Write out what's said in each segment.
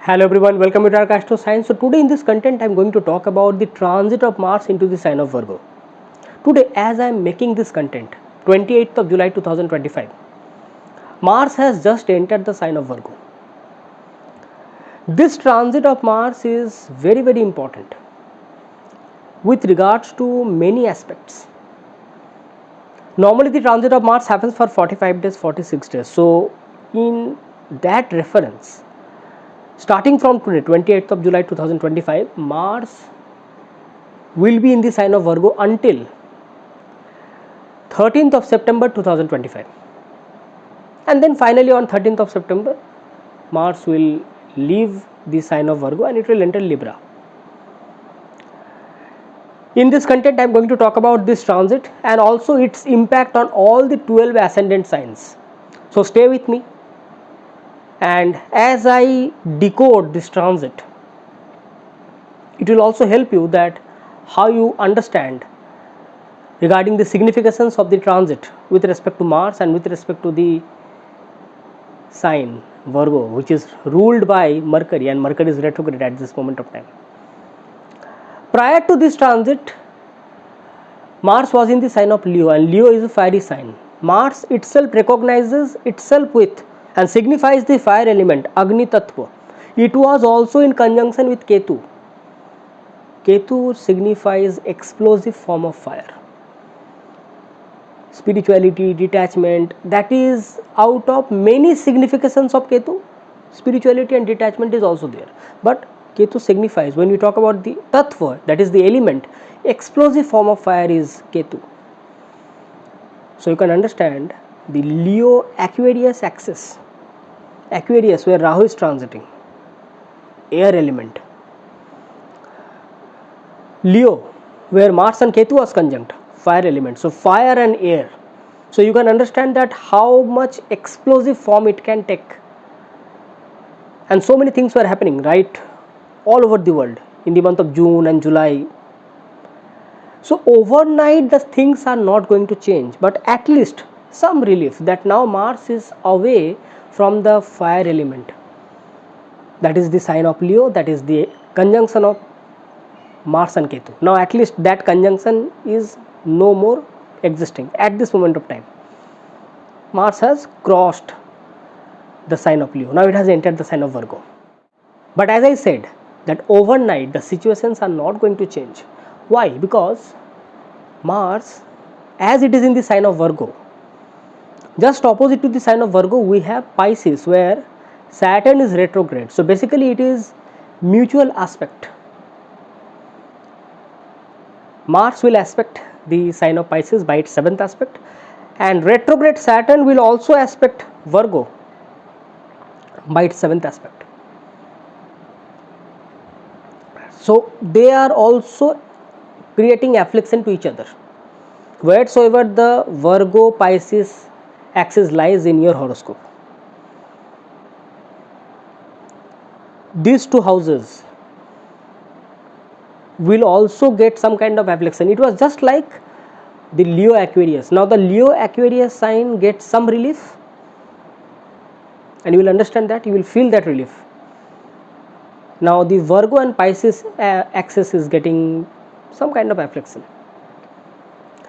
Hello everyone, welcome to Arka Astro Science. So today in this content I am going to talk about the transit of Mars into the sign of Virgo. Today as I am making this content, 28th of July 2025, Mars has just entered the sign of Virgo. This transit of Mars is very important with regards to many aspects. Normally the transit of Mars happens for 45 days, 46 days. So in that reference, starting from today, 28th of July 2025, Mars will be in the sign of Virgo until 13th of September 2025. And then finally on 13th of September, Mars will leave the sign of Virgo and it will enter Libra. In this content, I am going to talk about this transit and also its impact on all the 12 ascendant signs. So stay with me. And as I decode this transit, it will also help you that how you understand regarding the significance of the transit with respect to Mars and with respect to the sign Virgo, which is ruled by Mercury, and Mercury is retrograde at this moment of time. Prior to this transit, Mars was in the sign of Leo, and Leo is a fiery sign. Mars itself recognizes itself with and signifies the fire element, Agni Tattva. It was also in conjunction with Ketu. Ketu signifies explosive form of fire. Spirituality, detachment, that is out of many significations of Ketu. Spirituality and detachment is also there. But Ketu signifies, when we talk about the Tattva, that is the element, explosive form of fire is Ketu. So you can understand the Leo Aquarius axis. Aquarius, where Rahu is transiting, air element. Leo, where Mars and Ketu was conjunct, fire element. So fire and air. So you can understand that how much explosive form it can take. And so many things were happening right all over the world in the month of June and July. So overnight the things are not going to change, but at least some relief that now Mars is away from the fire element. That is the sign of Leo, that is the conjunction of Mars and Ketu. Now at least that conjunction is no more existing at this moment of time. Mars has crossed the sign of Leo. Now it has entered the sign of Virgo. But as I said, that overnight the situations are not going to change. Why? Because Mars, as it is in the sign of Virgo, just opposite to the sign of Virgo we have Pisces, where Saturn is retrograde. So basically it is mutual aspect. Mars will aspect the sign of Pisces by its 7th aspect, and retrograde Saturn will also aspect Virgo by its 7th aspect. So they are also creating affliction to each other. Wheresoever the Virgo Pisces axis lies in your horoscope, these two houses will also get some kind of affliction. It was just like the Leo Aquarius. Now the Leo Aquarius sign gets some relief, and you will understand that, you will feel that relief. Now the Virgo and Pisces axis is getting some kind of affliction.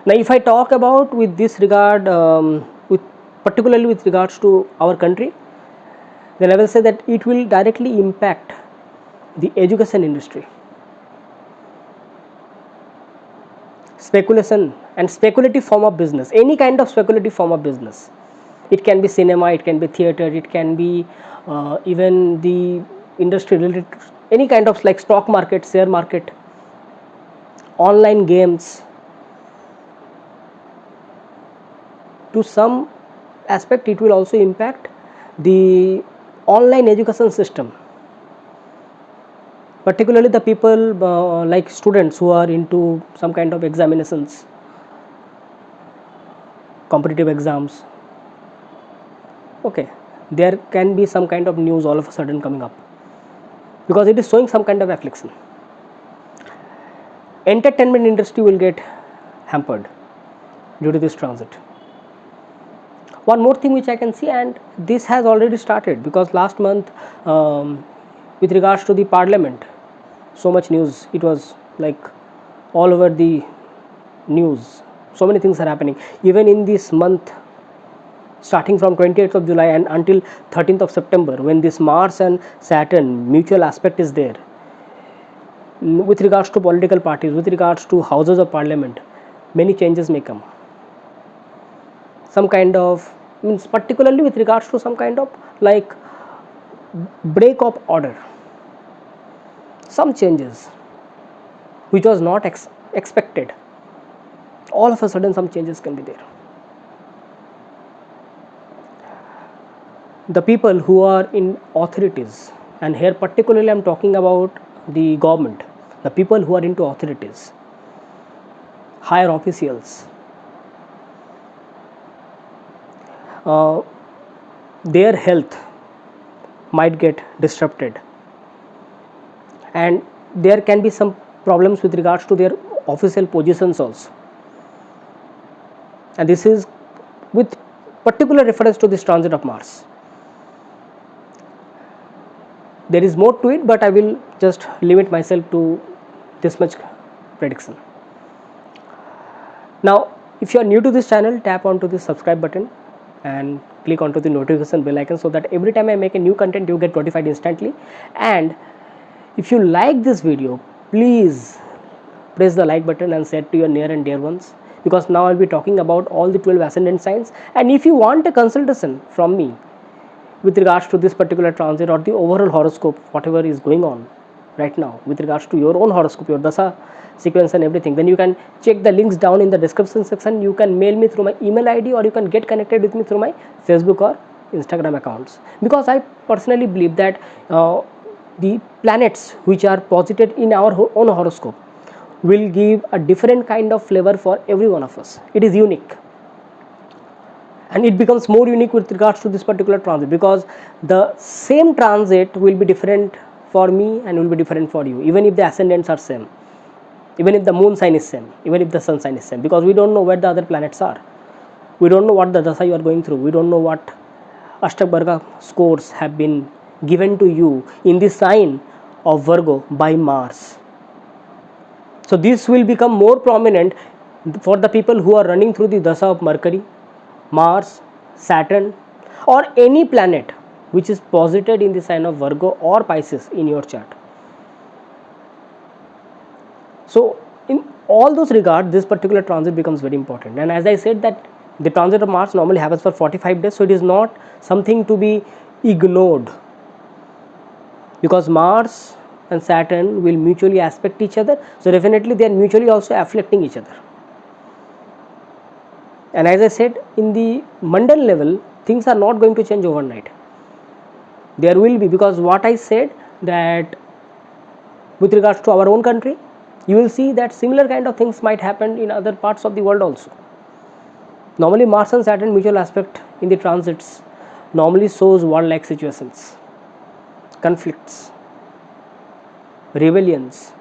Now if I talk about with this regard, particularly with regards to our country, then I will say that it will directly impact the education industry. Speculation and speculative form of business, any kind of speculative form of business. It can be cinema, it can be theatre, it can be even the industry related to any kind of like stock market, share market, online games. To some aspect it will also impact the online education system, particularly the people like students who are into some kind of examinations, competitive exams. Okay, there can be some kind of news all of a sudden coming up because it is showing some kind of affliction. Entertainment industry will get hampered due to this transit. One more thing which I can see, and this has already started because last month with with regards to the parliament, so much news, it was like all over the news. So many things are happening even in this month, starting from 28th of July and until 13th of September, when this Mars and Saturn mutual aspect is there. With regards to political parties, with regards to houses of parliament, many changes may come. Some kind of, means particularly with regards to some kind of like break of order, some changes which was not expected, all of a sudden some changes can be there. The people who are in authorities, and here particularly I am talking about the government, the people who are into authorities, higher officials, their health might get disrupted, and there can be some problems with regards to their official positions also. And this is with particular reference to this transit of Mars. There is more to it, but I will just limit myself to this much prediction. Now, if you are new to this channel, tap onto the subscribe button and click onto the notification bell icon, so that every time I make a new content, you get notified instantly. And if you like this video, please press the like button and share to your near and dear ones, because now I'll be talking about all the 12 ascendant signs. And if you want a consultation from me with regards to this particular transit or the overall horoscope, whatever is going on right now with regards to your own horoscope, your dasa sequence and everything, then you can check the links down in the description section. You can mail me through my email ID, or you can get connected with me through my Facebook or Instagram accounts, because I personally believe that the planets which are posited in our own horoscope will give a different kind of flavor for every one of us. It is unique, and it becomes more unique with regards to this particular transit, because the same transit will be different for me and will be different for you, even if the ascendants are same, even if the moon sign is same, even if the sun sign is same, because we don't know where the other planets are. We don't know what the dasa you are going through. We don't know what Ashtakvarga scores have been given to you in the sign of Virgo by Mars. So this will become more prominent for the people who are running through the dasa of Mercury, Mars, Saturn, or any planet which is posited in the sign of Virgo or Pisces in your chart. So in all those regards, this particular transit becomes very important. And as I said that the transit of Mars normally happens for 45 days, so it is not something to be ignored, because Mars and Saturn will mutually aspect each other, so definitely they are mutually also afflicting each other. And as I said, in the mundane level, things are not going to change overnight. There will be, because what I said that with regards to our own country, you will see that similar kind of things might happen in other parts of the world also. Normally Mars and Saturn mutual aspect in the transits normally shows war-like situations, conflicts, rebellions,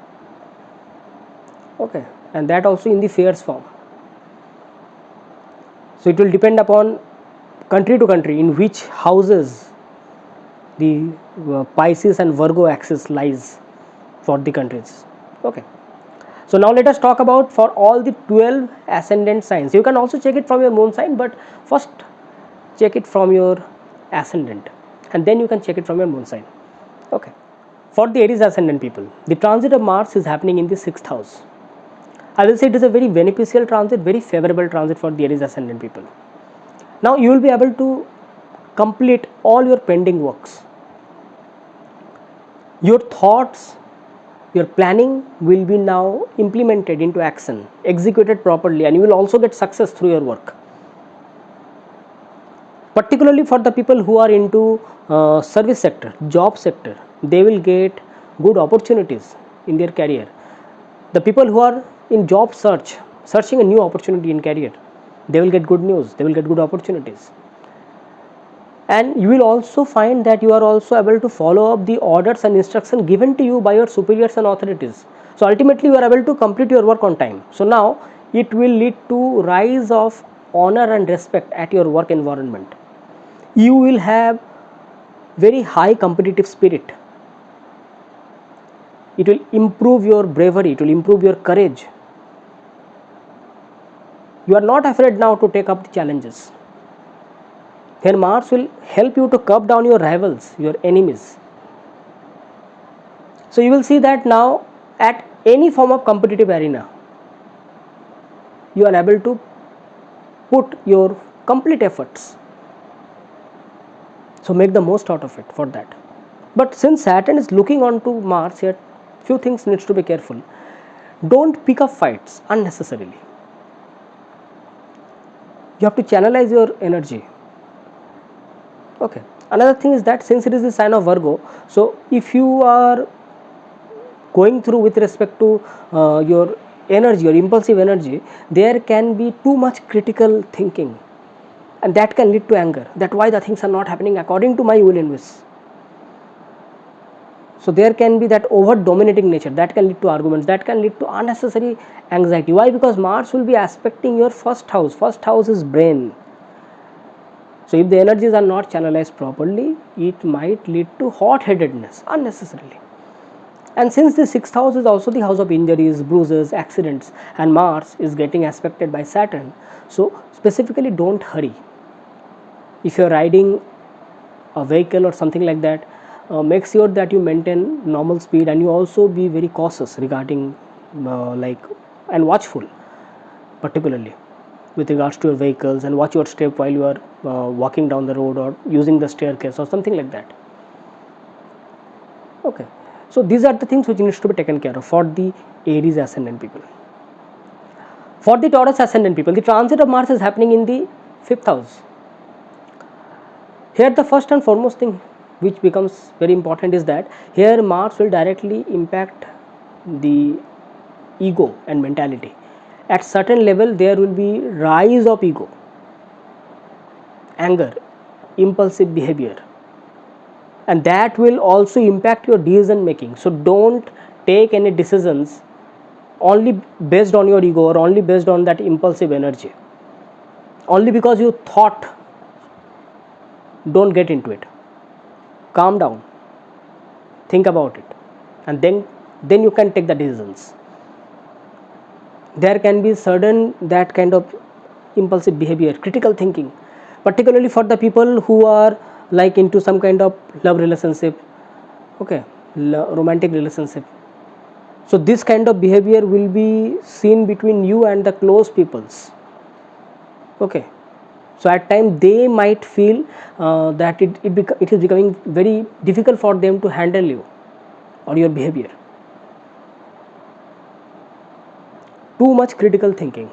okay, and that also in the fierce form. So it will depend upon country to country in which houses the Pisces and Virgo axis lies for the countries. Okay. So now let us talk about for all the 12 ascendant signs. You can also check it from your moon sign, but first check it from your ascendant, and then you can check it from your moon sign. Okay. For the Aries ascendant people, the transit of Mars is happening in the 6th house. I will say it is a very beneficial transit, very favorable transit for the Aries ascendant people. Now you will be able to complete all your pending works. Your thoughts, your planning will be now implemented into action, executed properly, and you will also get success through your work. Particularly for the people who are into service sector, job sector, they will get good opportunities in their career. The people who are in job searching a new opportunity in career, they will get good news, they will get good opportunities. And you will also find that you are also able to follow up the orders and instructions given to you by your superiors and authorities. So ultimately you are able to complete your work on time. So now it will lead to rise of honor and respect at your work environment. You will have very high competitive spirit. It will improve your bravery, it will improve your courage. You are not afraid now to take up the challenges. Here Mars will help you to curb down your rivals, your enemies. So you will see that now at any form of competitive arena, you are able to put your complete efforts. So make the most out of it for that. But since Saturn is looking on to Mars here, few things needs to be careful. Don't pick up fights unnecessarily. You have to channelize your energy. Okay. Another thing is that since it is the sign of Virgo, so if you are going through with respect to your energy, your impulsive energy, there can be too much critical thinking, and that can lead to anger. That why the things are not happening according to my will and wish. So there can be that over dominating nature, that can lead to arguments, that can lead to unnecessary anxiety. Why? Because Mars will be aspecting your first house. First house is brain. So if the energies are not channelized properly, it might lead to hot-headedness unnecessarily. And since the 6th house is also the house of injuries, bruises, accidents, and Mars is getting aspected by Saturn, so specifically don't hurry. If you are riding a vehicle or something like that, make sure that you maintain normal speed, and you also be very cautious regarding and watchful, particularly with regards to your vehicles, and watch your step while you are walking down the road or using the staircase or something like that. Okay. So these are the things which needs to be taken care of for the Aries ascendant people. For the Taurus ascendant people, the transit of Mars is happening in the 5th house. Here the first and foremost thing which becomes very important is that here Mars will directly impact the ego and mentality. At certain level there will be rise of ego, anger, impulsive behavior, and that will also impact your decision making. So don't take any decisions only based on your ego or only based on that impulsive energy. Only because you thought, don't get into it. Calm down, think about it, and then you can take the decisions. There can be sudden that kind of impulsive behavior, critical thinking, particularly for the people who are like into some kind of love relationship, okay, romantic relationship. So this kind of behavior will be seen between you and the close peoples. Okay. So at times they might feel that it is becoming very difficult for them to handle you or your behavior. Too much critical thinking.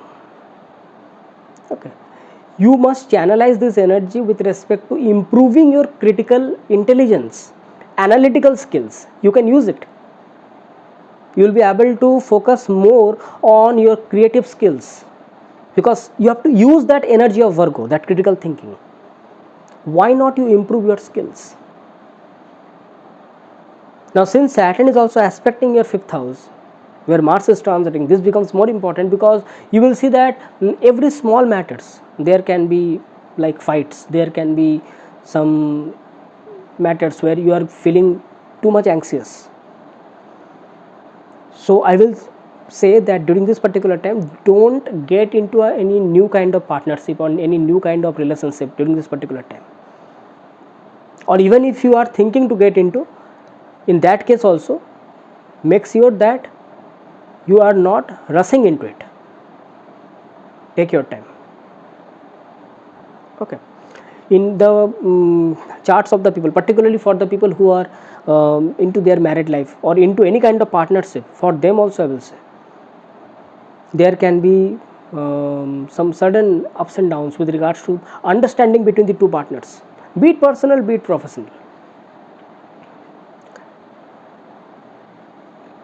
Okay. You must channelize this energy with respect to improving your critical intelligence, analytical skills. You can use it. You will be able to focus more on your creative skills, because you have to use that energy of Virgo, that critical thinking. Why not you improve your skills? Now since Saturn is also aspecting your 5th house, where Mars is transiting, this becomes more important, because you will see that in every small matters there can be like fights, there can be some matters where you are feeling too much anxious. So I will say that during this particular time, don't get into any new kind of partnership or any new kind of relationship during this particular time. Or even if you are thinking to get into, in that case also, make sure that you are not rushing into it. Take your time. Okay. In the charts of the people, particularly for the people who are into their married life or into any kind of partnership, for them also I will say, there can be some sudden ups and downs with regards to understanding between the two partners, be it personal, be it professional.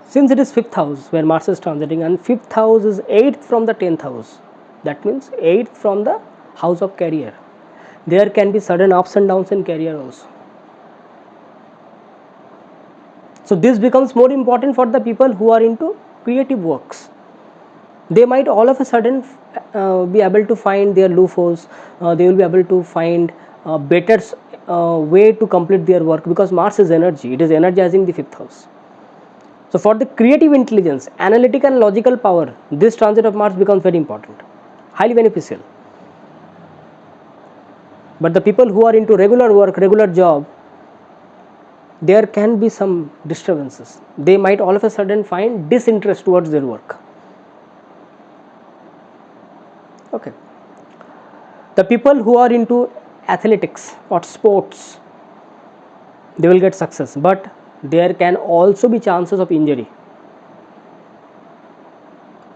Since it is 5th house where Mars is transiting, and 5th house is 8th from the 10th house, that means 8th from the house of career, there can be sudden ups and downs in career also. So this becomes more important for the people who are into creative works. They might all of a sudden be able to find their loopholes, they will be able to find a better way to complete their work, because Mars is energy, it is energizing the 5th house. So for the creative intelligence, analytical and logical power, this transit of Mars becomes very important, highly beneficial. But the people who are into regular work, regular job, there can be some disturbances. They might all of a sudden find disinterest towards their work. Okay. The people who are into athletics or sports, they will get success, but there can also be chances of injury.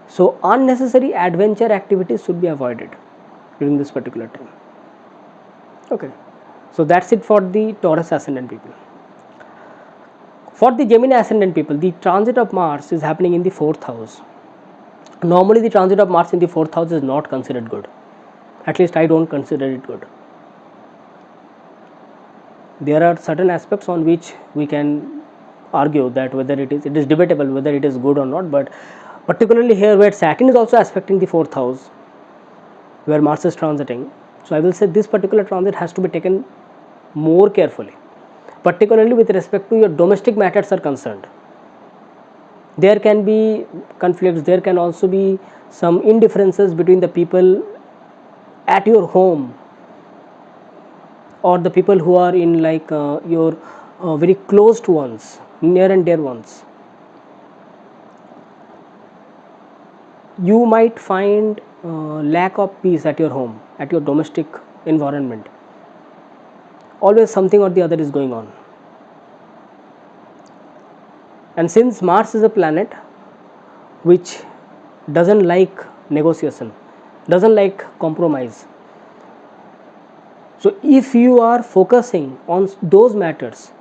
So unnecessary adventure activities should be avoided during this particular time. Okay, so that's it for the Taurus ascendant people. For the Gemini ascendant people, the transit of Mars is happening in the 4th house. Normally the transit of Mars in the 4th house is not considered good. At least I don't consider it good. There are certain aspects on which we can argue that whether it is debatable whether it is good or not, but particularly here where Saturn is also aspecting the 4th house, where Mars is transiting. So I will say this particular transit has to be taken more carefully, particularly with respect to your domestic matters are concerned. There can be conflicts, there can also be some indifferences between the people at your home or the people who are in like your very close ones, near and dear ones. You might find lack of peace at your home, at your domestic environment. Always something or the other is going on. And since Mars is a planet which doesn't like negotiation, doesn't like compromise, so if you are focusing on those matters,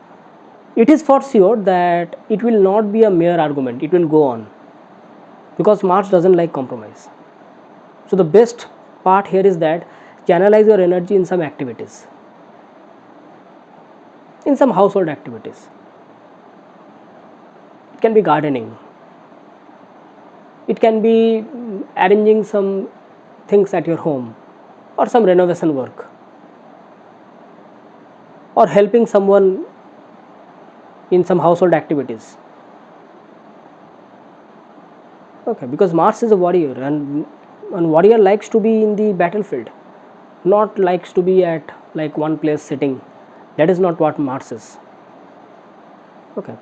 it is for sure that it will not be a mere argument, it will go on, because Mars doesn't like compromise. So the best part here is that channelize your energy in some activities, in some household activities. It can be gardening, it can be arranging some things at your home, or some renovation work, or helping someone in some household activities. Okay, because Mars is a warrior, and warrior likes to be in the battlefield, not likes to be at like one place sitting. That is not what Mars is. Okay,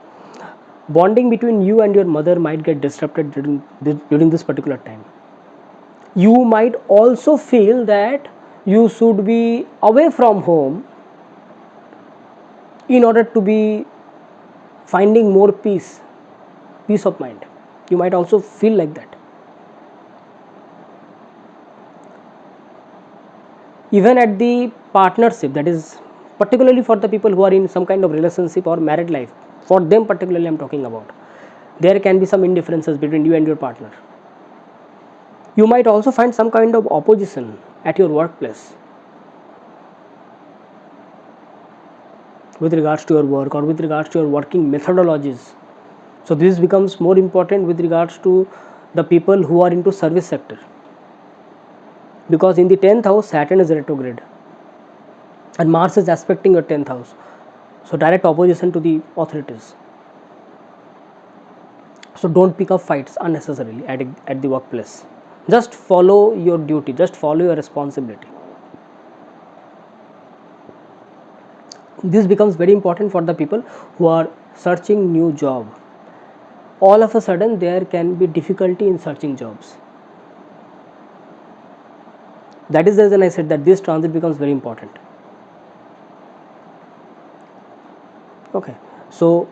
bonding between you and your mother might get disrupted during this particular time. You might also feel that you should be away from home in order to be finding more peace of mind. You might also feel like that. Even at the partnership, that is particularly for the people who are in some kind of relationship or married life, for them particularly I am talking about, there can be some indifferences between you and your partner. You might also find some kind of opposition at your workplace with regards to your work or with regards to your working methodologies. So this becomes more important with regards to the people who are into service sector, because in the 10th house Saturn is retrograde and Mars is aspecting your 10th house, so direct opposition to the authorities. So don't pick up fights unnecessarily at the workplace. Just follow your duty, just follow your responsibility. This becomes very important for the people who are searching new job. All of a sudden there can be difficulty in searching jobs. That is the reason I said that this transit becomes very important. Okay, so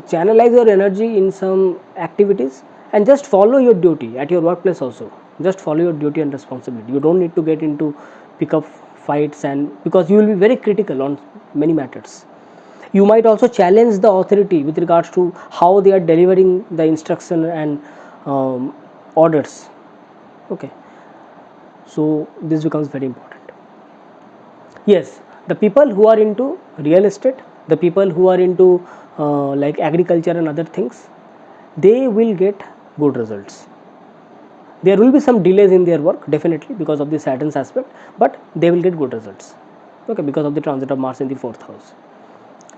channelize your energy in some activities and just follow your duty at your workplace also. Just follow your duty and responsibility. You don't need to get into pick up fights, and because you will be very critical on many matters. You might also challenge the authority with regards to how they are delivering the instruction and orders. Okay, so this becomes very important. Yes, the people who are into real estate, the people who are into like agriculture and other things, they will get good results. There will be some delays in their work definitely because of the Saturn's aspect, but they will get good results. Okay, because of the transit of Mars in the 4th house.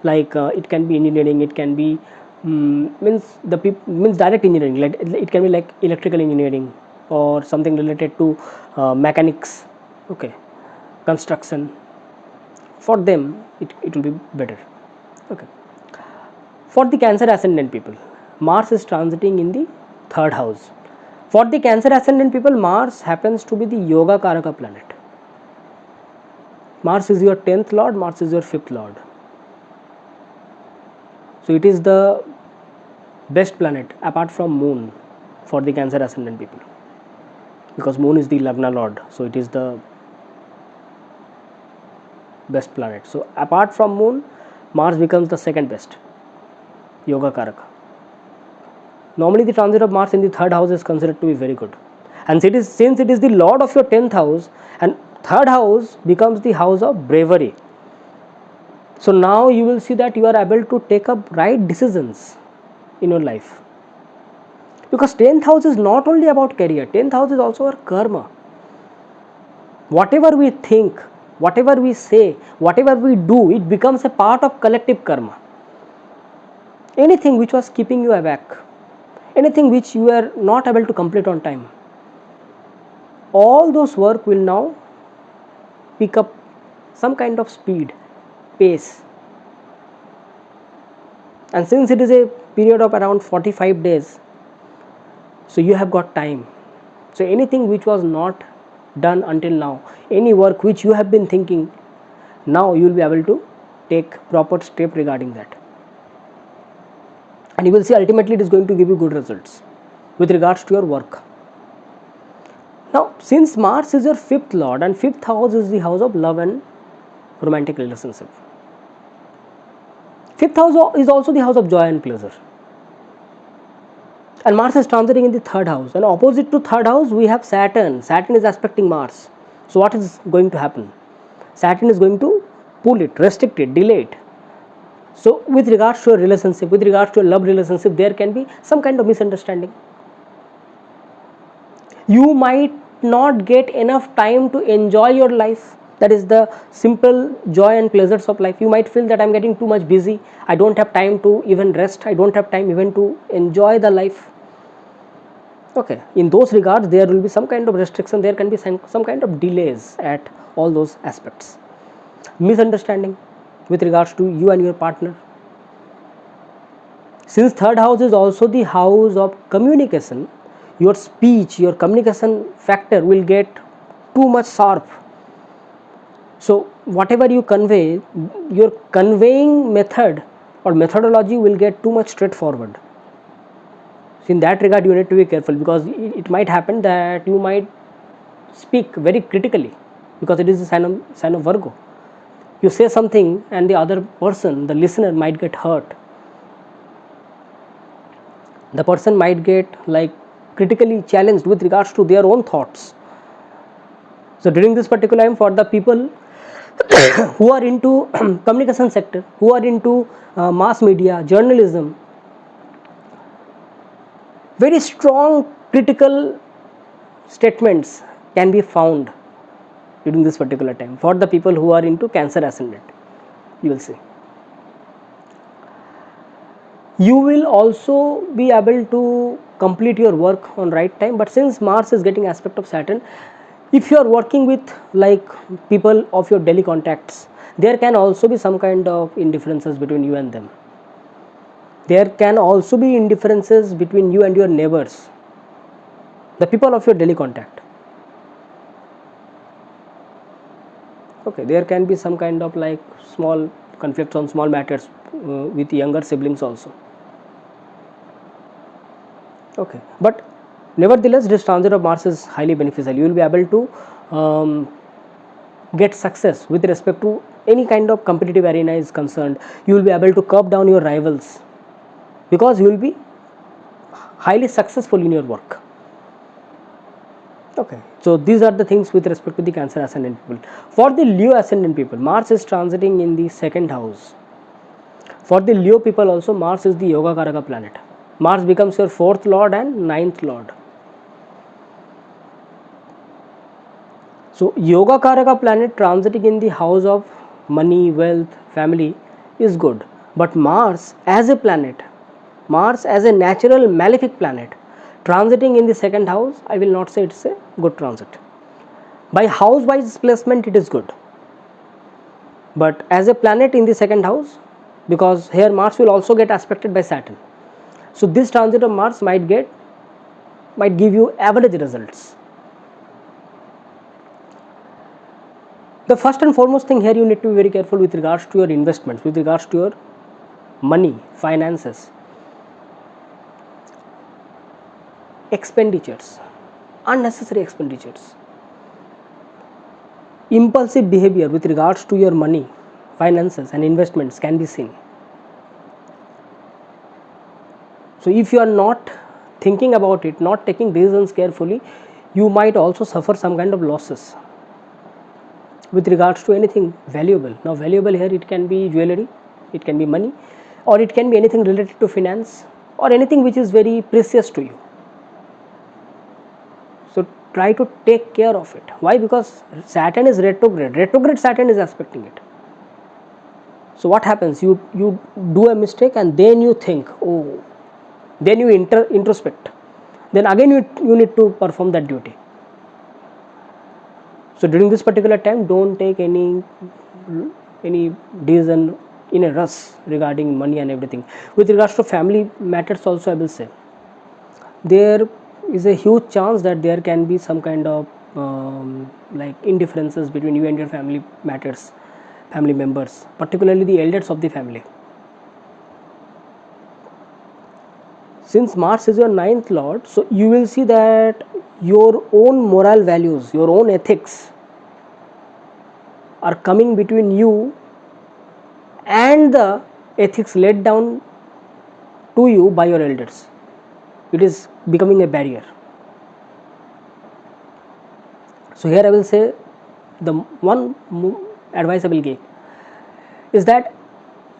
Like it can be engineering, it can be means direct engineering, like it can be like electrical engineering or something related to mechanics, okay, construction. For them it will be better. Okay, for the Cancer ascendant people, Mars is transiting in the third house. For the Cancer ascendant people, Mars happens to be the yoga karaka planet. Mars is your 10th lord, Mars is your 5th lord. So it is the best planet apart from Moon for the Cancer ascendant people, because Moon is the Lagna lord, so it is the best planet. So apart from Moon, Mars becomes the second best yoga karaka. Normally the transit of Mars in the third house is considered to be very good, and since it is the lord of your 10th house, and third house becomes the house of bravery. So now you will see that you are able to take up right decisions in your life, because 10th house is not only about career, 10th house is also our karma. Whatever we think, whatever we say, whatever we do, it becomes a part of collective karma. Anything which was keeping you aback, anything which you were not able to complete on time, all those work will now pick up some kind of speed, pace. And since it is a period of around 45 days, so you have got time. So anything which was not done until now, any work which you have been thinking, now you will be able to take proper step regarding that, and you will see ultimately it is going to give you good results with regards to your work. Now since Mars is your 5th lord, and 5th house is the house of love and romantic relationship, 5th house is also the house of joy and pleasure, and Mars is transiting in the third house, and opposite to third house we have Saturn. Saturn is aspecting Mars. So what is going to happen? Saturn is going to pull it, restrict it, delay it. So with regards to a relationship, with regards to a love relationship, there can be some kind of misunderstanding. You might not get enough time to enjoy your life. That is the simple joy and pleasures of life. You might feel that I am getting too much busy, I don't have time to even rest, I don't have time even to enjoy the life. Okay, in those regards there will be some kind of restriction, there can be some kind of delays at all those aspects. Misunderstanding with regards to you and your partner. Since third house is also the house of communication, your speech, your communication factor will get too much sharp. So whatever you convey, your conveying method or methodology will get too much straightforward. So in that regard you need to be careful, because it might happen that you might speak very critically, because it is a sign of Virgo. You say something and the other person, the listener, might get hurt. The person might get like critically challenged with regards to their own thoughts. So during this particular time, for the people who are into communication sector, who are into mass media, journalism, very strong critical statements can be found during this particular time for the people who are into Cancer ascendant. You will see. You will also be able to complete your work on right time, but since Mars is getting aspect of Saturn, if you are working with like people of your daily contacts, there can also be some kind of indifferences between you and them. There can also be indifferences between you and your neighbors, the people of your daily contact. Okay, there can be some kind of like small conflicts on small matters with younger siblings also. Okay, but nevertheless this transit of Mars is highly beneficial. You will be able to get success with respect to any kind of competitive arena is concerned. You will be able to curb down your rivals, because you will be highly successful in your work. Okay, so these are the things with respect to the Cancer ascendant people. For the Leo ascendant people, Mars is transiting in the second house. For the Leo people also, Mars is the Yoga Karaka planet. Mars becomes your 4th lord and 9th lord. So Yoga Karaka planet transiting in the house of money, wealth, family is good. But Mars as a planet Mars as a natural malefic planet transiting in the second house, I will not say it's a good transit. By house wise placement it is good, but as a planet in the second house, because here Mars will also get aspected by Saturn, so this transit of Mars might give you average results. The first and foremost thing here, you need to be very careful with regards to your investments, with regards to your money, finances, expenditures, unnecessary expenditures, impulsive behavior with regards to your money, finances and investments can be seen. So if you are not thinking about it, not taking decisions carefully, you might also suffer some kind of losses with regards to anything valuable. Now valuable here, it can be jewelry, it can be money, or it can be anything related to finance, or anything which is very precious to you. So try to take care of it. Why? Because Saturn is retrograde Saturn is aspecting it. So what happens, you do a mistake and then you think, oh, then you introspect, then again you need to perform that duty. So during this particular time, don't take any decision in a rush regarding money and everything. With regards to family matters also, I will say there is a huge chance that there can be some kind of like indifferences between you and your family matters, family members, particularly the elders of the family. Since Mars is your ninth lord, so you will see that your own moral values, your own ethics are coming between you and the ethics laid down to you by your elders. It is becoming a barrier. So here I will say, the one advice I will give is that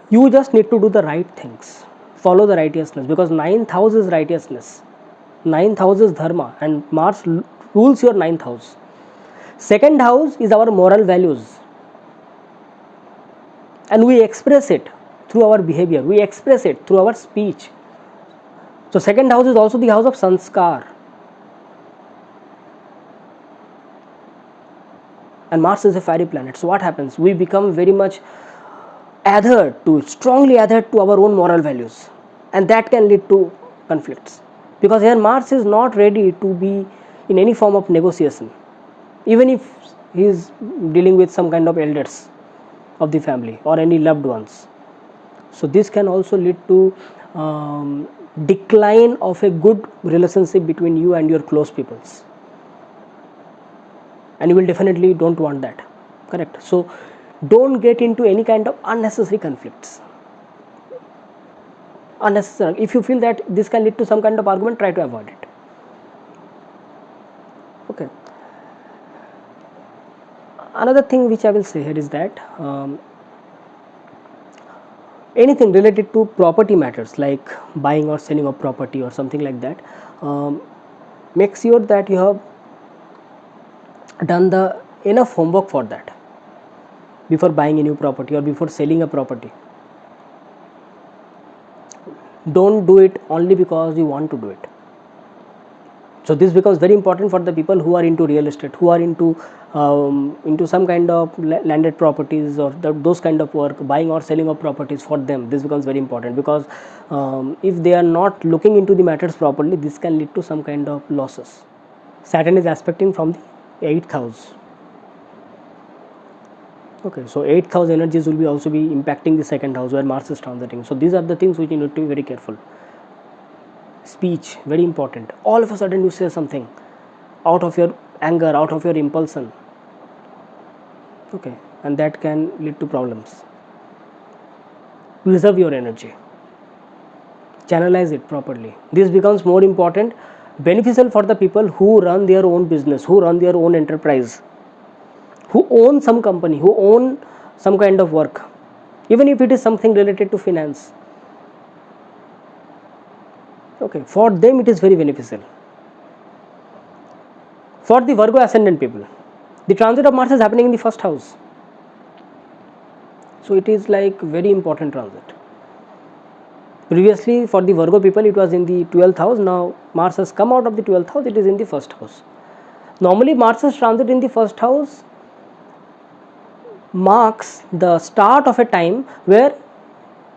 you just need to do the right things, follow the righteousness, because 9th house is righteousness, 9th house is dharma, and Mars rules your 9th house. 2nd house is our moral values, and we express it through our behavior, we express it through our speech. So 2nd house is also the house of sanskar, and Mars is a fiery planet. So what happens, we become very much strongly adhered to our own moral values, and that can lead to conflicts, because here Mars is not ready to be in any form of negotiation, even if he is dealing with some kind of elders of the family or any loved ones. So this can also lead to decline of a good relationship between you and your close peoples, and you will definitely don't want that, correct? So don't get into any kind of unnecessary conflicts. Unnecessary, if you feel that this can lead to some kind of argument, try to avoid it. Okay. Another thing which I will say here is that anything related to property matters, like buying or selling of property or something like that, make sure that you have done the enough homework for that before buying a new property or before selling a property. Don't do it only because you want to do it. So this becomes very important for the people who are into real estate, who are into some kind of landed properties or those kind of work, buying or selling of properties. For them this becomes very important, because if they are not looking into the matters properly, this can lead to some kind of losses. Saturn is aspecting from the 8th house. Okay, so 8th house energies will be also be impacting the 2nd house where Mars is transiting. So these are the things which you need to be very careful. Speech, very important. All of a sudden you say something out of your anger, out of your impulsion, okay, and that can lead to problems. Preserve your energy, channelize it properly. This becomes more important, beneficial for the people who run their own business, who run their own enterprise, who own some company, who own some kind of work, even if it is something related to finance. Okay, for them it is very beneficial. For the Virgo ascendant people, the transit of Mars is happening in the 1st house, so it is like very important transit. Previously for the Virgo people it was in the 12th house. Now Mars has come out of the 12th house, it is in the first house. Normally Mars's transit in the first house marks the start of a time where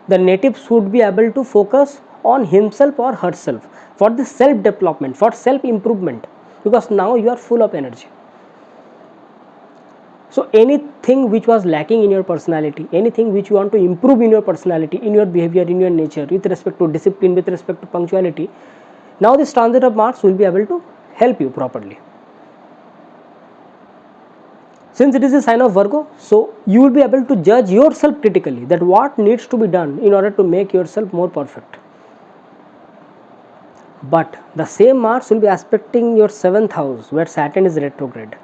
the native should be able to focus on himself or herself for the self development, for self improvement, because now you are full of energy. So anything which was lacking in your personality, anything which you want to improve in your personality, in your behavior, in your nature, with respect to discipline, with respect to punctuality, now this transit of Mars will be able to help you properly. Since it is a sign of Virgo, so you will be able to judge yourself critically, that what needs to be done in order to make yourself more perfect. But the same Mars will be aspecting your 7th house where Saturn is retrograde.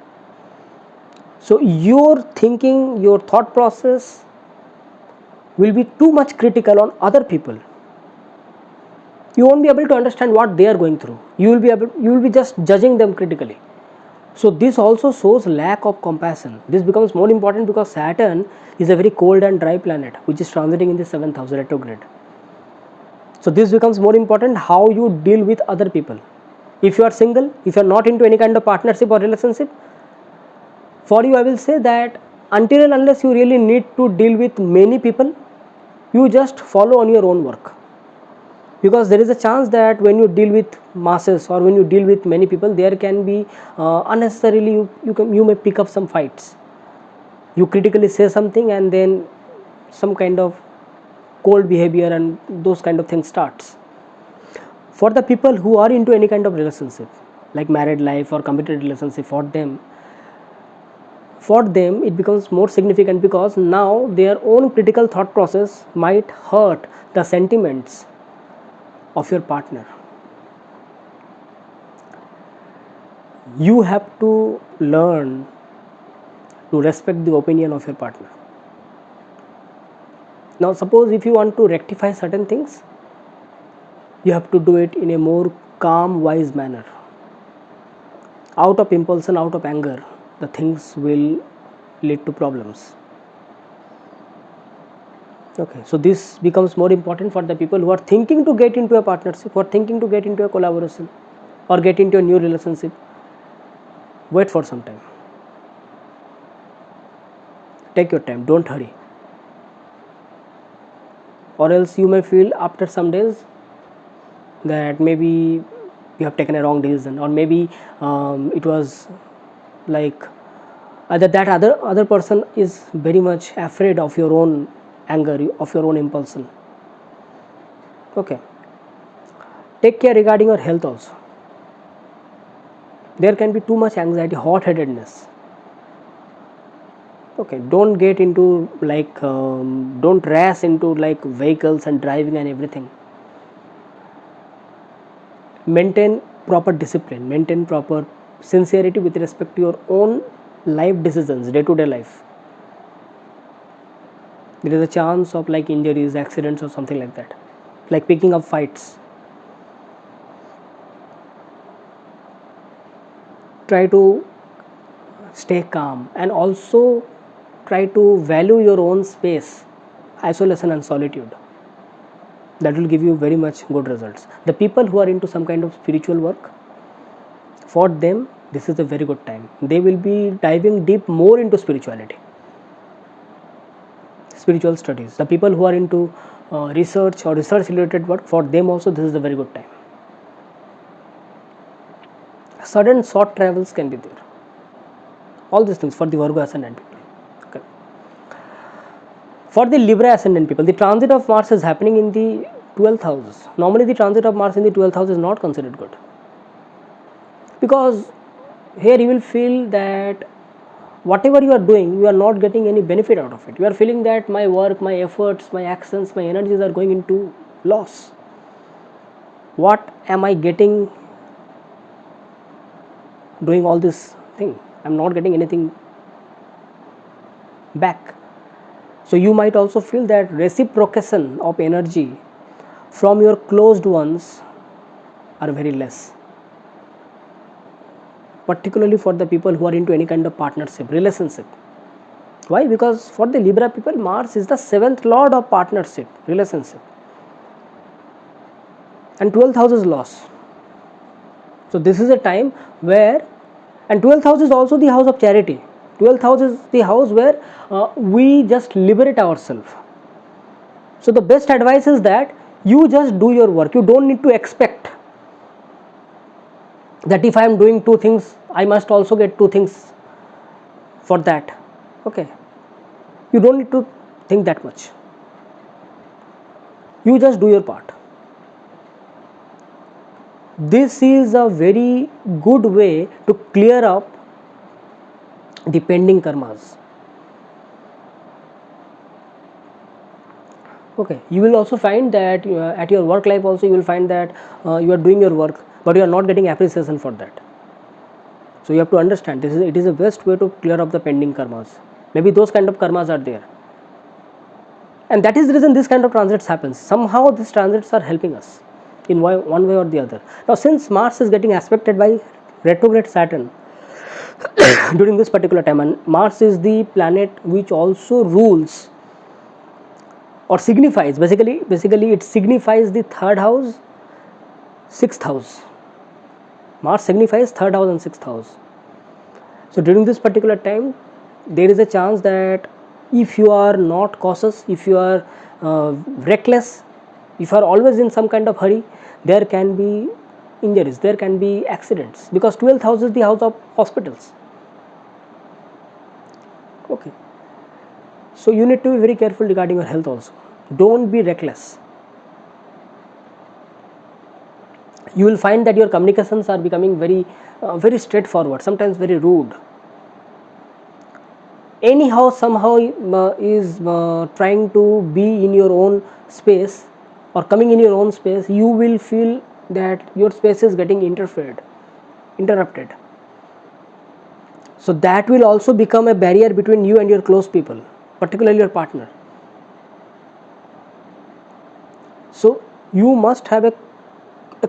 So your thinking, your thought process will be too much critical on other people. You won't be able to understand what they are going through. You will be just judging them critically. So this also shows lack of compassion. This becomes more important because Saturn is a very cold and dry planet which is transiting in the 7th house retrograde. So this becomes more important, how you deal with other people. If you are single, if you are not into any kind of partnership or relationship, for you I will say that until and unless you really need to deal with many people, you just follow on your own work. Because there is a chance that when you deal with masses or when you deal with many people, there can be unnecessarily you may pick up some fights. You critically say something and then some kind of cold behavior and those kind of things starts. For the people who are into any kind of relationship like married life or committed relationship, for them it becomes more significant because now their own critical thought process might hurt the sentiments of your partner. You have to learn to respect the opinion of your partner. Now suppose if you want to rectify certain things, you have to do it in a more calm, wise manner. Out of impulsion, out of anger, the things will lead to problems. Okay, so this becomes more important for the people who are thinking to get into a partnership, who are thinking to get into a collaboration or get into a new relationship. Wait for some time. Take your time, don't hurry. Or else you may feel after some days that maybe you have taken a wrong decision, or maybe it was like that other person is very much afraid of your own anger, of your own impulsion. Okay, take care regarding your health also. There can be too much anxiety, hot-headedness. Okay, don't get into like don't race into like vehicles and driving and everything. Maintain proper discipline, maintain proper sincerity with respect to your own life decisions, day-to-day life. There is a chance of like injuries, accidents or something like that, like picking up fights. Try to stay calm and also try to value your own space, isolation and solitude. That will give you very much good results. The people who are into some kind of spiritual work, for them this is a very good time. They will be diving deep more into spirituality, spiritual studies. The people who are into research or research related work, for them also this is a very good time. Sudden short travels can be there. All these things for the Virgo ascendant people. Okay. For the Libra ascendant people, the transit of Mars is happening in the 12th house. Normally the transit of Mars in the 12th house is not considered good, because here you will feel that whatever you are doing, you are not getting any benefit out of it. You are feeling that my work, my efforts, my actions, my energies are going into loss. What am I getting doing all this thing? I am not getting anything back. So you might also feel that reciprocation of energy from your closed ones are very less, particularly for the people who are into any kind of partnership, relationship. Why? Because for the Libra people, Mars is the 7th lord of partnership, relationship. and 12th house is loss. So this is a time where, and 12th house is also the house of charity. 12th house is the house where we just liberate ourselves. So the best advice is that you just do your work. You don't need to expect that if I am doing 2 things, I must also get 2 things for that. Okay, you don't need to think that much. You just do your part. This is a very good way to clear up the pending karmas. Okay, you will also find that at your work life also you will find that you are doing your work, but you are not getting appreciation for that. So you have to understand it is the best way to clear up the pending karmas. Maybe those kind of karmas are there, and that is the reason this kind of transits happens. Somehow these transits are helping us in one way or the other. Now since Mars is getting aspected by retrograde Saturn during this particular time, and Mars is the planet which also rules or signifies, basically it signifies the 3rd house, 6th house. Mars signifies 3rd house and 6th house. So during this particular time there is a chance that if you are not cautious, if you are reckless, if you are always in some kind of hurry, there can be injuries, there can be accidents, because 12th house is the house of hospitals. Okay, so you need to be very careful regarding your health also. Don't be reckless. You will find that your communications are becoming very straightforward, sometimes very rude. Anyhow, somehow is trying to be in your own space or coming in your own space, you will feel that your space is getting interrupted. So that will also become a barrier between you and your close people, particularly your partner. So you must have a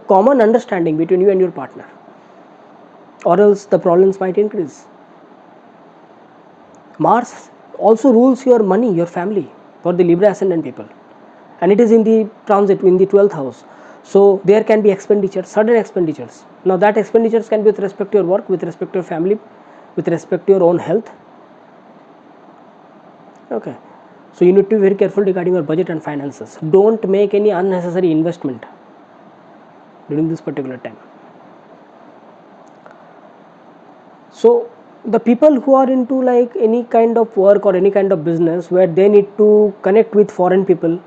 common understanding between you and your partner, or else the problems might increase. Mars also rules your money, your family, for the Libra ascendant people, and it is in the transit in the 12th house. So there can be expenditures, sudden expenditures. Now that expenditures can be with respect to your work, with respect to your family, with respect to your own health. Okay, so you need to be very careful regarding your budget and finances. Don't make any unnecessary investment during this particular time. So the people who are into like any kind of work or any kind of business where they need to connect with foreign people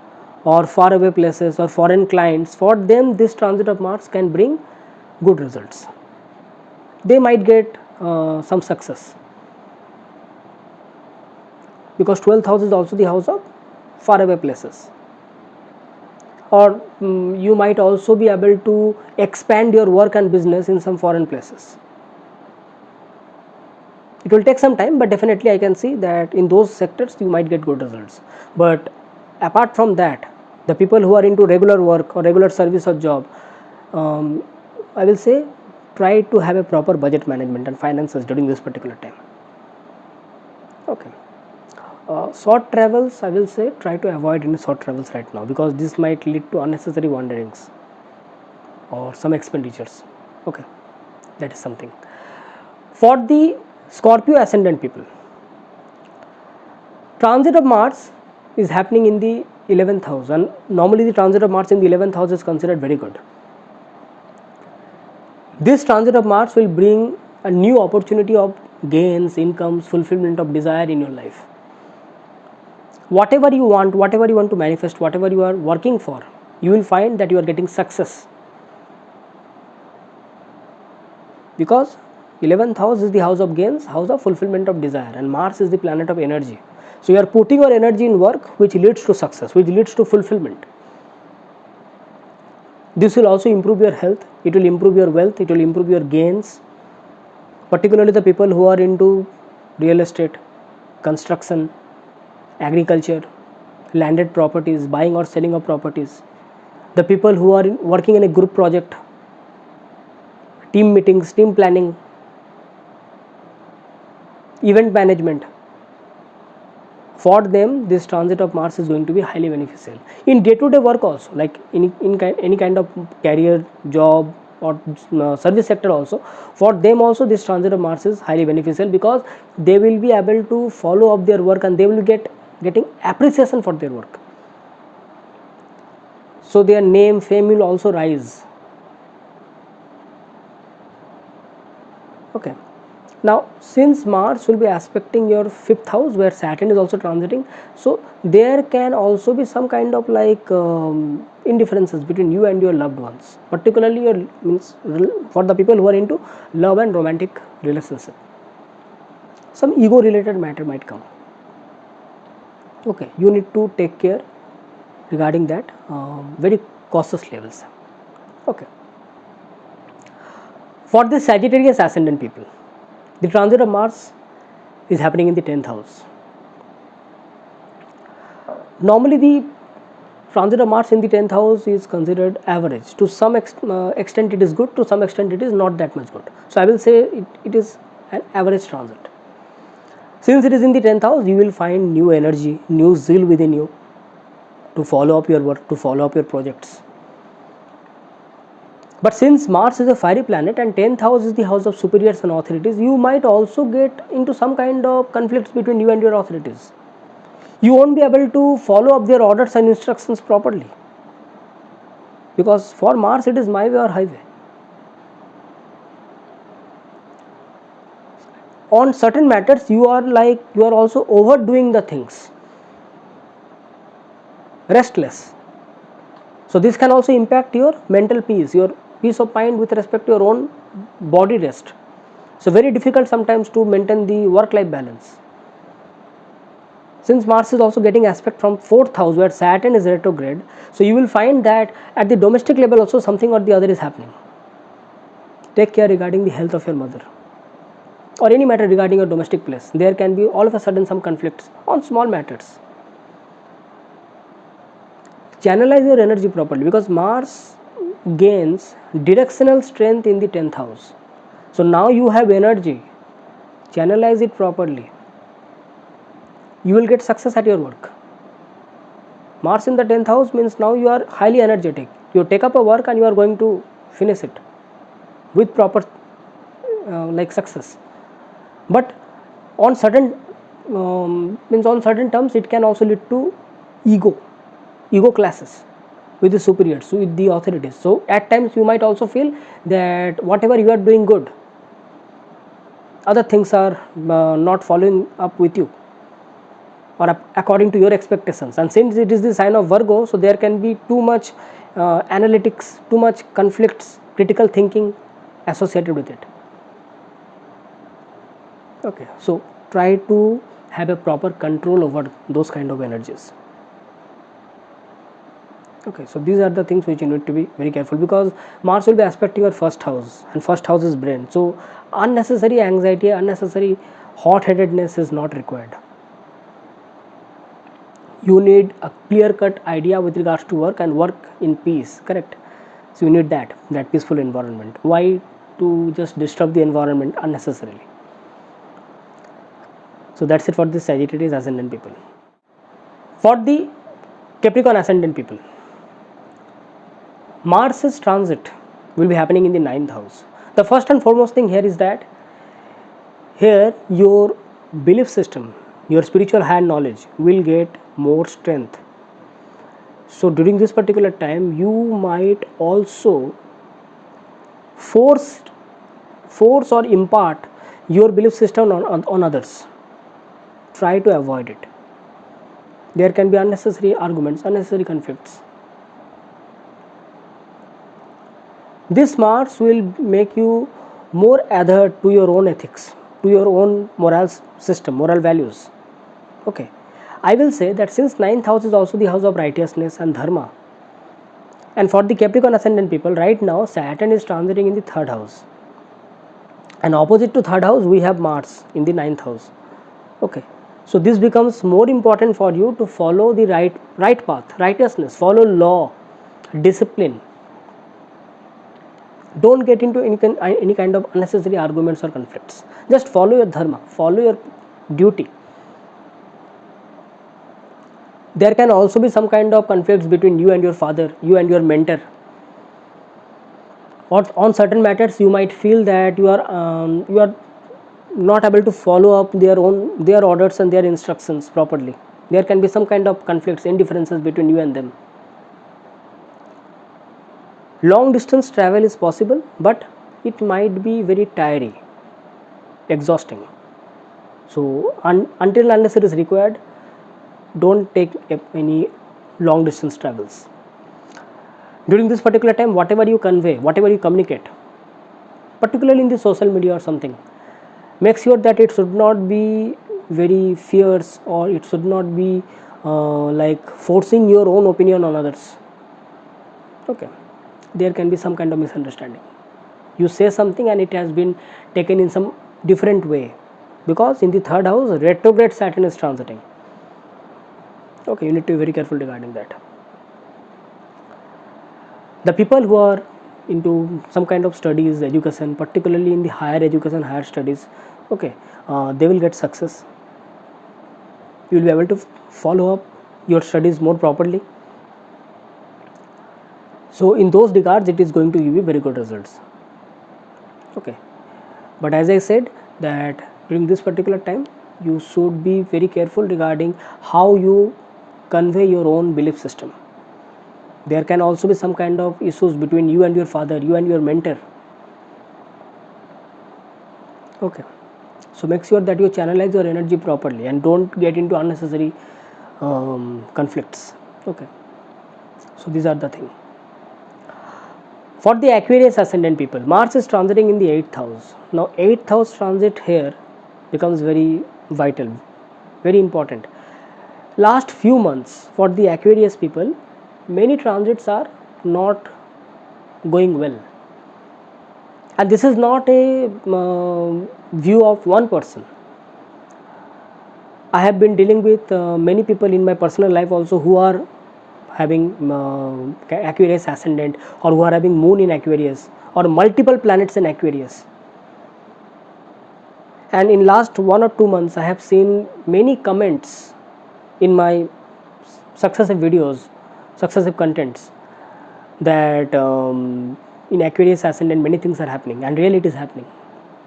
or far away places or foreign clients, for them this transit of Mars can bring good results. They might get some success, because 12th house is also the house of far away places. Or you might also be able to expand your work and business in some foreign places. It will take some time, but definitely I can see that in those sectors you might get good results. But apart from that, the people who are into regular work or regular service or job, I will say try to have a proper budget management and finances during this particular time. Okay. Short travels, I will say try to avoid any short travels right now, because this might lead to unnecessary wanderings or some expenditures. Okay, that is something. For the Scorpio ascendant people, transit of Mars is happening in the 11th house, and normally the transit of Mars in the 11th house is considered very good. This transit of Mars will bring a new opportunity of gains, incomes, fulfillment of desire in your life. Whatever you want to manifest, whatever you are working for, you will find that you are getting success, because 11th house is the house of gains, house of fulfillment of desire, and Mars is the planet of energy. So you are putting your energy in work which leads to success, which leads to fulfillment. This will also improve your health, it will improve your wealth, it will improve your gains, particularly the people who are into real estate, construction, agriculture, landed properties, buying or selling of properties, the people who are working in a group project, team meetings, team planning, event management, for them this transit of Mars is going to be highly beneficial in day-to-day work also, like in any kind of career, job or service sector also. For them also this transit of Mars is highly beneficial because they will be able to follow up their work and they will getting appreciation for their work. So their name, fame will also rise. Okay. Now since Mars will be aspecting your 5th house where Saturn is also transiting, so there can also be some kind of like indifferences between you and your loved ones, particularly your means for the people who are into love and romantic relationship. Some ego related matter might come. Okay, you need to take care regarding that, very cautious levels. Okay. For the Sagittarius ascendant people, the transit of Mars is happening in the 10th house. Normally the transit of Mars in the 10th house is considered average. To some extent it is good, to some extent it is not that much good. So I will say it is an average transit. Since it is in the 10th house, you will find new energy, new zeal within you to follow up your work, to follow up your projects. But since Mars is a fiery planet and 10th house is the house of superiors and authorities, you might also get into some kind of conflicts between you and your authorities. You won't be able to follow up their orders and instructions properly, because for Mars it is my way or highway. On certain matters you are also overdoing the things, restless. So this can also impact your mental peace, your peace of mind with respect to your own body rest. So very difficult sometimes to maintain the work-life balance. Since Mars is also getting aspect from 4th house where Saturn is retrograde, so you will find that at the domestic level also something or the other is happening. Take care regarding the health of your mother or any matter regarding your domestic place. There can be all of a sudden some conflicts on small matters. Channelize your energy properly because Mars gains directional strength in the 10th house. So now you have energy, channelize it properly. You will get success at your work. Mars in the 10th house means now you are highly energetic. You take up a work and you are going to finish it with proper like success. But on certain on certain terms it can also lead to ego clashes with the superiors, with the authorities. So at times you might also feel that whatever you are doing good, other things are not following up with you or according to your expectations. And since it is the sign of Virgo, so there can be too much analytics, too much conflicts, critical thinking associated with it. Okay, so try to have a proper control over those kind of energies. Okay, so these are the things which you need to be very careful, because Mars will be aspecting your 1st house and 1st house is brain. So unnecessary anxiety, unnecessary hot-headedness is not required. You need a clear-cut idea with regards to work and work in peace, correct? So you need that peaceful environment. Why to just disturb the environment unnecessarily? So that's it for the Sagittarius ascendant people. For the Capricorn ascendant people, Mars's transit will be happening in the 9th house. The first and foremost thing here is that here your belief system, your spiritual hand knowledge will get more strength. So during this particular time you might also force or impart your belief system on others. Try to avoid it. There can be unnecessary arguments, unnecessary conflicts. This Mars will make you more adhered to your own ethics, to your own moral system, moral values. Okay, I will say that since 9th house is also the house of righteousness and dharma, and for the Capricorn ascendant people, right now Saturn is transiting in the 3rd house, and opposite to 3rd house we have Mars in the 9th house. Okay, so this becomes more important for you to follow the right path, righteousness, follow law, discipline. Don't get into any kind of unnecessary arguments or conflicts. Just follow your dharma, follow your duty. There can also be some kind of conflicts between you and your father, you and your mentor. Or on certain matters you might feel that you are not able to follow up their orders and their instructions properly. There can be some kind of conflicts, indifferences between you and them. Long distance travel is possible, but it might be very tiring, exhausting. So until unless it is required, don't take any long distance travels. During this particular time, whatever you convey, whatever you communicate, particularly in the social media or something, make sure that it should not be very fierce, or it should not be like forcing your own opinion on others. Okay, there can be some kind of misunderstanding. You say something and it has been taken in some different way, because in the third house retrograde Saturn is transiting. Okay, you need to be very careful regarding that. The people who are into some kind of studies, education, particularly in the higher education, higher studies, okay, they will get success. You will be able to follow up your studies more properly. So in those regards, it is going to give you very good results. Okay, but as I said, that during this particular time you should be very careful regarding how you convey your own belief system. There can also be some kind of issues between you and your father, you and your mentor. Okay, so make sure that you channelize your energy properly and don't get into unnecessary conflicts. Okay, so these are the things. For the Aquarius ascendant people, Mars is transiting in the 8th house. Now 8th house transit here becomes very vital, very important. Last few months for the Aquarius people, many transits are not going well, and this is not a view of one person. I have been dealing with many people in my personal life also who are having Aquarius ascendant, or who are having moon in Aquarius, or multiple planets in Aquarius. And in last 1 or 2 months I have seen many comments in my successive videos, successive contents, that in Aquarius ascendant many things are happening, and really it is happening.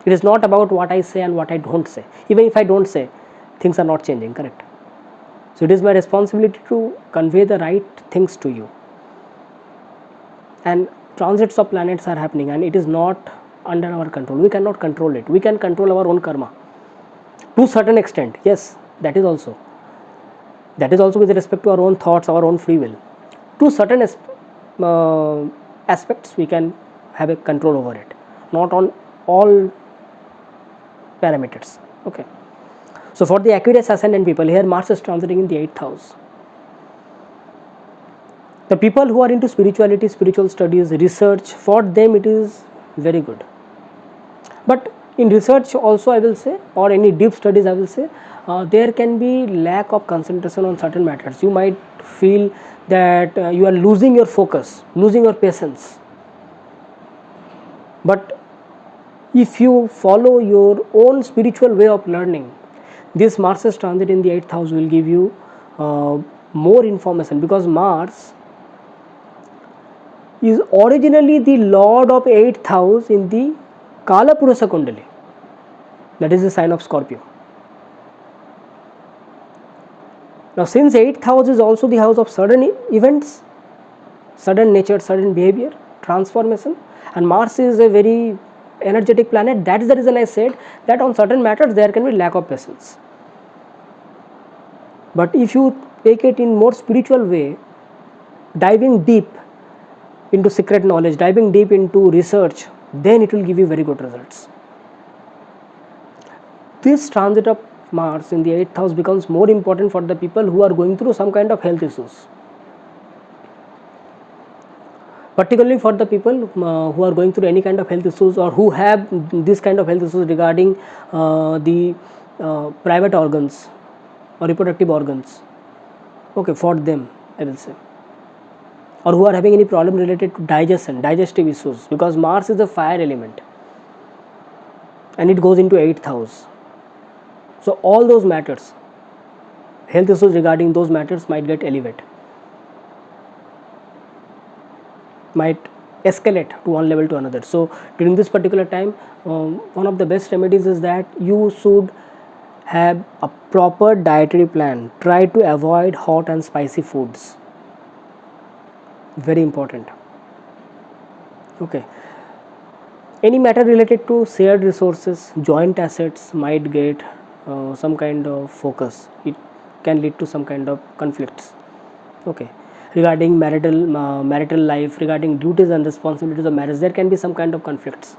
It is not about what I say and what I don't say. Even if I don't say, things are not changing, correct? So it is my responsibility to convey the right things to you. And transits of planets are happening, and it is not under our control. We cannot control it. We can control our own karma to certain extent. Yes, that is also with respect to our own thoughts, our own free will. To certain aspects we can have a control over it, not on all parameters. Okay, so for the Aquarius ascendant people, here Mars is transiting in the 8th house. The people who are into spirituality, spiritual studies, research, for them it is very good. But in research also, I will say, or any deep studies, I will say, there can be lack of concentration on certain matters. You might feel that you are losing your focus, losing your patience. But if you follow your own spiritual way of learning, this Mars transit in the 8th house will give you more information, because Mars is originally the lord of 8th house in the Kala Purusha Kundali, that is the sign of Scorpio. Now since 8th house is also the house of sudden events, sudden nature, sudden behavior, transformation, and Mars is a very energetic planet, that is the reason I said that on certain matters there can be lack of patience. But if you take it in more spiritual way, diving deep into secret knowledge, diving deep into research, then it will give you very good results. This transit of Mars in the 8th house becomes more important for the people who are going through some kind of health issues, particularly for the people who are going through any kind of health issues, or who have this kind of health issues regarding the private organs or reproductive organs. Okay, for them I will say, or who are having any problem related to digestion, digestive issues, because Mars is a fire element and it goes into 8th house. So all those matters, health issues regarding those matters might get elevated, might escalate to one level to another. So during this particular time, one of the best remedies is that you should have a proper dietary plan. Try to avoid hot and spicy foods, very important. Okay, any matter related to shared resources, joint assets might get some kind of focus. It can lead to some kind of conflicts. Okay, regarding marital life, regarding duties and responsibilities of marriage, there can be some kind of conflicts.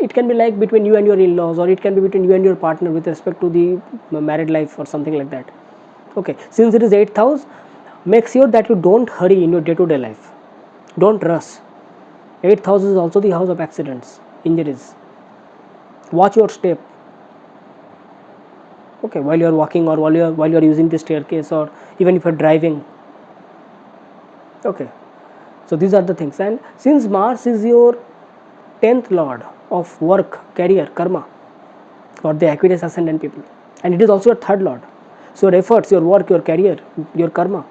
It can be like between you and your in-laws, or it can be between you and your partner with respect to the married life or something like that. Okay, since it is 8th house, make sure that you don't hurry in your day-to-day life. Don't rush. 8th house is also the house of accidents, injuries. Watch your step. Okay, while you are walking, or while you are using the staircase, or even if you are driving. Okay, so these are the things. And since Mars is your 10th lord of work, career, karma, or the Aquarius ascendant people, and it is also your 3rd lord, so your efforts, your work, your career, your karma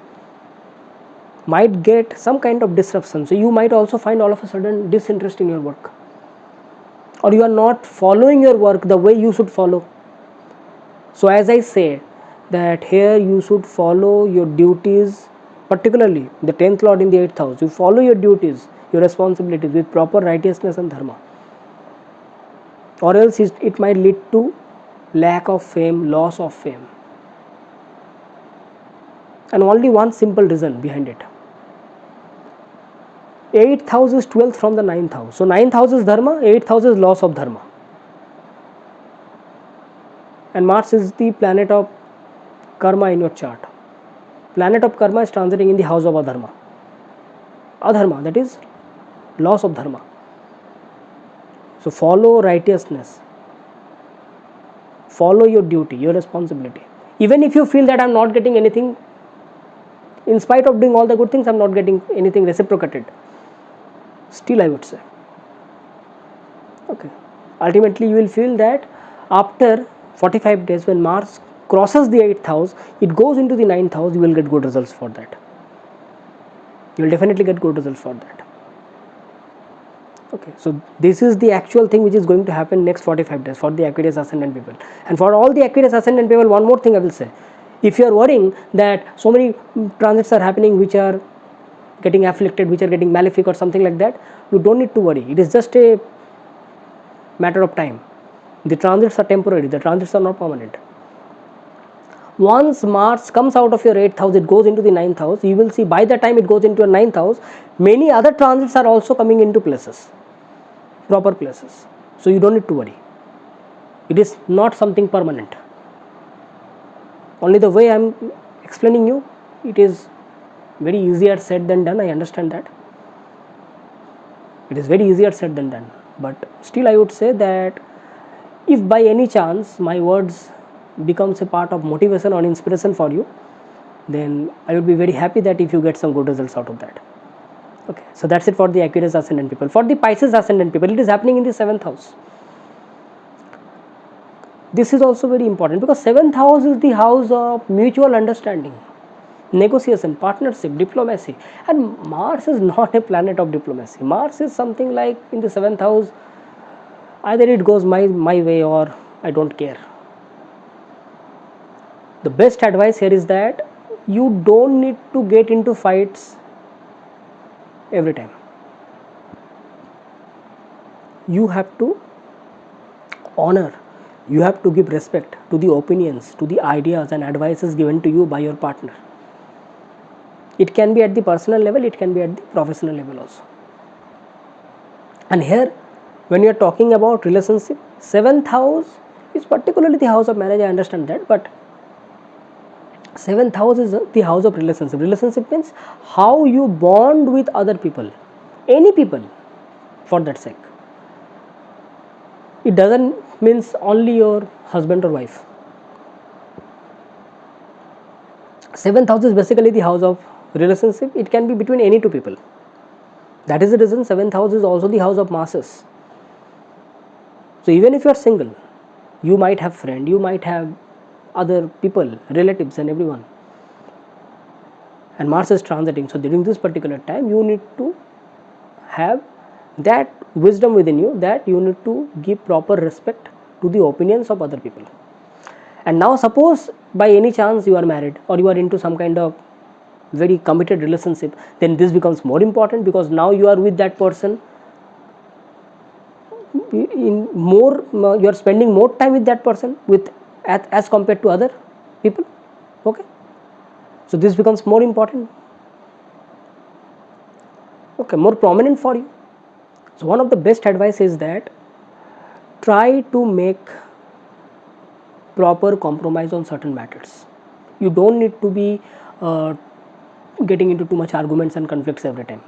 might get some kind of disruption. So you might also find all of a sudden disinterest in your work, or you are not following your work the way you should follow. So as I said, that here you should follow your duties, particularly the 10th lord in the 8th house. You follow your duties, your responsibilities with proper righteousness and dharma, or else it might lead to lack of fame, loss of fame. And only one simple reason behind it. 8th house is 12th from the 9th house. So 9th house is dharma, 8th house is loss of dharma. And Mars is the planet of karma in your chart. Planet of karma is transiting in the house of adharma. Adharma, that is loss of dharma. So follow righteousness. Follow your duty, your responsibility. Even if you feel that I am not getting anything, in spite of doing all the good things, I am not getting anything reciprocated, still I would say. Okay. Ultimately you will feel that after 45 days, when Mars crosses the 8th house, it goes into the 9th house, you will get good results for that. You will definitely get good results for that. Okay, so this is the actual thing which is going to happen next 45 days for the Aquarius ascendant people. And for all the Aquarius ascendant people, one more thing I will say. If you are worrying that so many transits are happening which are getting afflicted, which are getting malefic or something like that, you don't need to worry. It is just a matter of time. The transits are temporary, the transits are not permanent. Once Mars comes out of your 8th house, it goes into the 9th house, you will see by the time it goes into your 9th house, many other transits are also coming into places, proper places. So you don't need to worry. It is not something permanent. Only the way I am explaining you, it is very easier said than done, I understand that. It is very easier said than done. But still I would say that if by any chance my words becomes a part of motivation or inspiration for you, then I would be very happy that if you get some good results out of that. Okay, so that's it for the Aquarius ascendant people. For the Pisces ascendant people, it is happening in the 7th house. This is also very important because 7th house is the house of mutual understanding, negotiation, partnership, diplomacy. And Mars is not a planet of diplomacy. Mars is something like in the 7th house, either it goes my way or I don't care. The best advice here is that you don't need to get into fights every time. You have to honor, you have to give respect to the opinions, to the ideas and advices given to you by your partner. It can be at the personal level, it can be at the professional level also. And here, when you are talking about relationship, 7th house is particularly the house of marriage, I understand that, but 7th house is the house of relationship. Relationship means how you bond with other people, any people for that sake. It doesn't means only your husband or wife. 7th house is basically the house of relationship. It can be between any two people. That is the reason 7th house is also the house of masses. So even if you are single, you might have friend, you might have other people, relatives and everyone. And Mars is transiting, so during this particular time you need to have that wisdom within you, that you need to give proper respect to the opinions of other people. And now suppose by any chance you are married or you are into some kind of very committed relationship, then this becomes more important, because now you are with that person in more, you are spending more time with that person with as compared to other people. Okay, so this becomes more important, okay, more prominent for you. So one of the best advice is that try to make proper compromise on certain matters. You don't need to be getting into too much arguments and conflicts every time.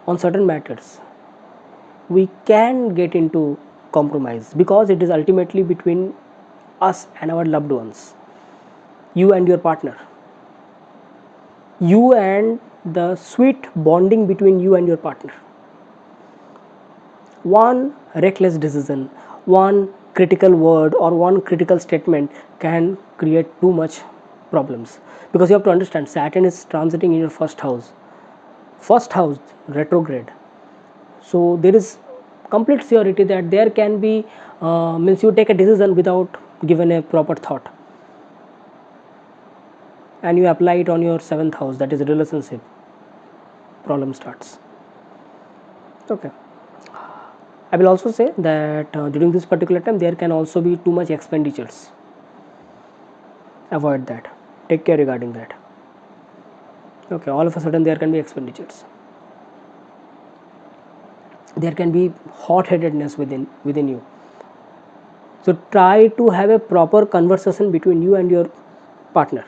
On certain matters we can get into compromise, because it is ultimately between us and our loved ones, you and your partner, you and the sweet bonding between you and your partner. One reckless decision, one critical word or one critical statement can create too much problems, because you have to understand Saturn is transiting in your first house retrograde. So there is complete surety that there can be means you take a decision without given a proper thought, and you apply it on your 7th house, that is relationship, problem starts. Okay, I will also say that during this particular time there can also be too much expenditures. Avoid that, take care regarding that. Okay, all of a sudden there can be expenditures, there can be hot-headedness within you. So try to have a proper conversation between you and your partner.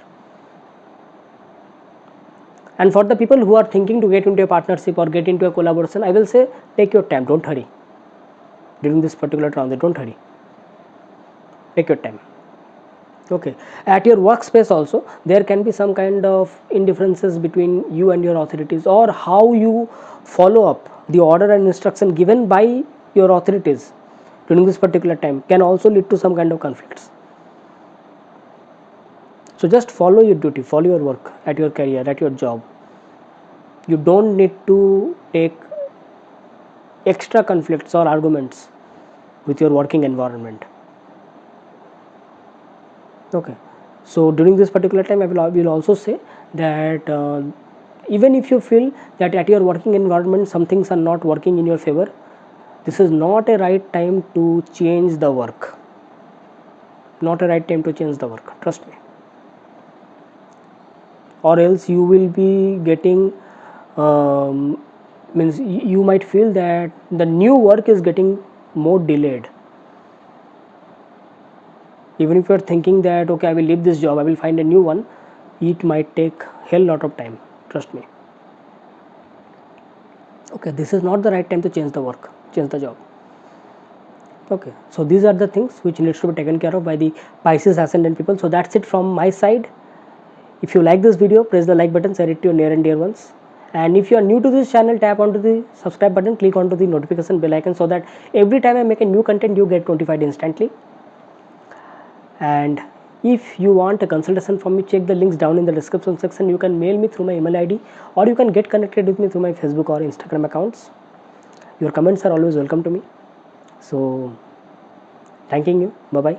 And for the people who are thinking to get into a partnership or get into a collaboration, I will say take your time, don't hurry. During this particular transit, don't hurry, take your time. Okay, at your workspace also there can be some kind of indifferences between you and your authorities, or how you follow up the order and instruction given by your authorities during this particular time can also lead to some kind of conflicts. So just follow your duty, follow your work at your career, at your job. You don't need to take extra conflicts or arguments with your working environment. Okay, so during this particular time I will also say that even if you feel that at your working environment some things are not working in your favor, this is not a right time to change the work, not a right time to change the work, trust me, or else you will be getting means you might feel that the new work is getting more delayed. Even if you are thinking that okay, I will leave this job, I will find a new one, it might take hell lot of time, trust me. Okay, this is not the right time to change the work, change the job. Okay, so these are the things which needs to be taken care of by the Pisces ascendant people. So that's it from my side. If you like this video, press the like button, share it to your near and dear ones. And if you are new to this channel, tap onto the subscribe button, click onto the notification bell icon, so that every time I make a new content you get notified instantly. And if you want a consultation from me, check the links down in the description section. You can mail me through my email ID, or you can get connected with me through my Facebook or Instagram accounts. Your comments are always welcome to me. So thanking you, bye bye.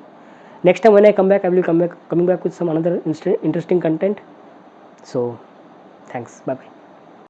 Next time when I come back, I will coming back with some another interesting content. So thanks, bye bye.